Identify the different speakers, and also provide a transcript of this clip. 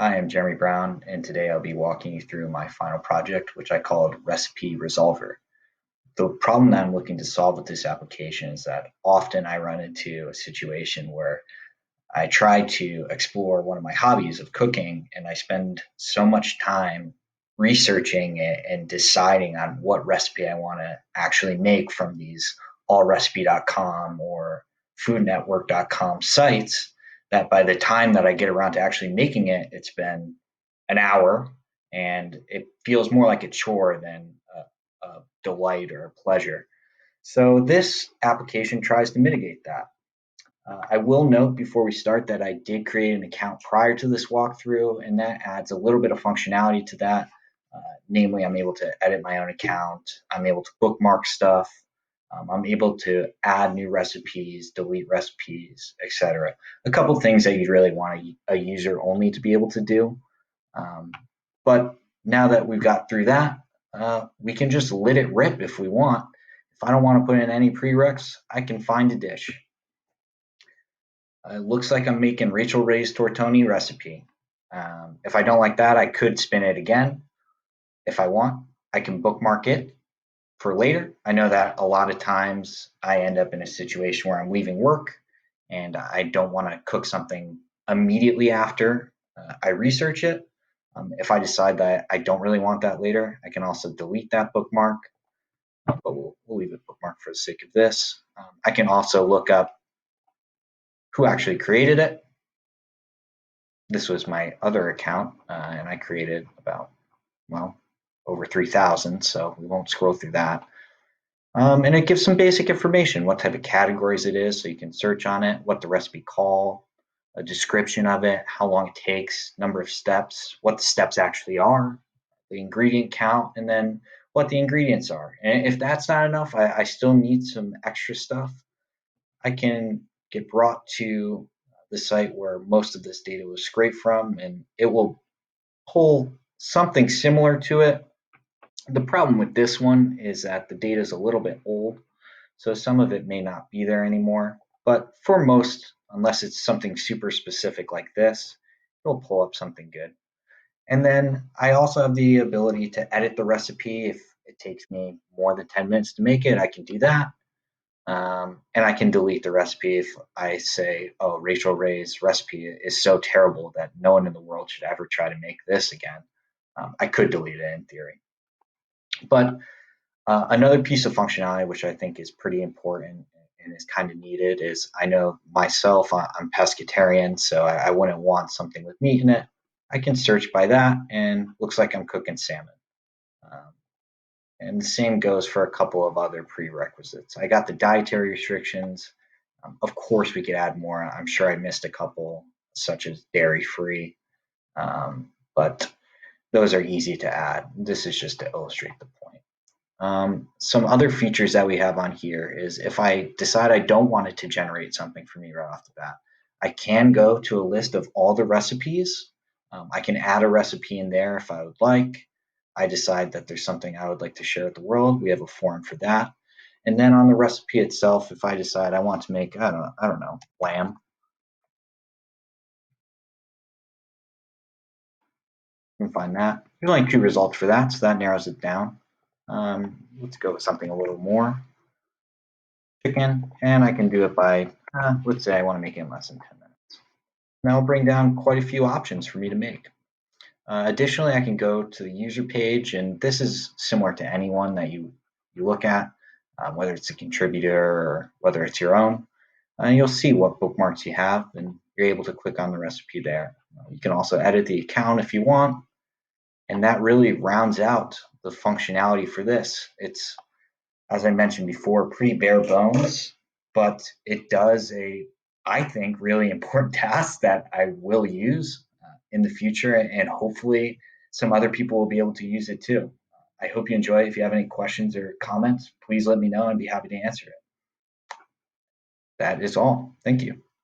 Speaker 1: Hi, I'm Jeremy Brown, and today I'll be walking you through my final project, which I called Recipe Resolver. The problem that I'm looking to solve with this application is that often I run into a situation where I try to explore one of my hobbies of cooking, and I spend so much time researching it and deciding on what recipe I want to actually make from these allrecipe.com or foodnetwork.com sites that by the time that I get around to actually making it, it's been an hour and it feels more like a chore than a delight or a pleasure. So this application tries to mitigate that. I will note before we start that I did create an account prior to this walkthrough, and that adds a little bit of functionality to that. Namely, I'm able to edit my own account, I'm able to bookmark stuff, I'm able to add new recipes, delete recipes, etc. A couple things that you'd really want a user only to be able to do. Um, but now that we've got through that, we can just let it rip if we want. If I don't want to put in any prereqs, I can find a dish. It looks like I'm making Rachel Ray's tortoni recipe. If I don't like that, I could spin it again. If I want, I can bookmark it for later. I know that a lot of times I end up in a situation where I'm leaving work and I don't want to cook something immediately after I research it. If I decide that I don't really want that later, I can also delete that bookmark, but we'll leave it bookmarked for the sake of this. I can also look up who actually created it. This was my other account, and I created about, well, over 3,000, so we won't scroll through that. And it gives some basic information, what type of categories it is, so you can search on it, what the recipe call, a description of it, how long it takes, number of steps, what the steps actually are, the ingredient count, and then what the ingredients are. And if that's not enough, I still need some extra stuff. I can get brought to the site where most of this data was scraped from, and it will pull something similar to it. The problem with this one is that the data is a little bit old, so some of it may not be there anymore. But for most, unless it's something super specific like this, it'll pull up something good. And then I also have the ability to edit the recipe. If it takes me more than 10 minutes to make it, I can do that. And I can delete the recipe if I say, oh, Rachel Ray's recipe is so terrible that no one in the world should ever try to make this again. I could delete it in theory. But another piece of functionality, which I think is pretty important and is kind of needed, is I know myself, I'm pescatarian, so I wouldn't want something with meat in it. I can search by that, and looks like I'm cooking salmon. Um, and the same goes for a couple of other prerequisites. I got the dietary restrictions. Of course, we could add more. I'm sure I missed a couple, such as dairy free, but those are easy to add. This is just to illustrate the point. Some other features that we have on here is if I decide I don't want it to generate something for me right off the bat, I can go to a list of all the recipes. I can add a recipe in there if I would like. I decide that there's something I would like to share with the world. We have a form for that. And then on the recipe itself, if I decide I want to make, I don't know, lamb, you can find that. There's only two results for that, so that narrows it down. Let's go with something a little more. Chicken, and I can do it by, let's say I want to make it in less than 10 minutes. And that'll bring down quite a few options for me to make. Additionally, I can go to the user page, and this is similar to anyone that you look at, whether it's a contributor or whether it's your own. You'll see what bookmarks you have, and you're able to click on the recipe there. You can also edit the account if you want, and that really rounds out the functionality for this. It's, as I mentioned before, pretty bare bones, but it does I think, really important task that I will use in the future, and hopefully some other people will be able to use it too. I hope you enjoy it. If you have any questions or comments, please let me know and I'd be happy to answer it. That is all. Thank you.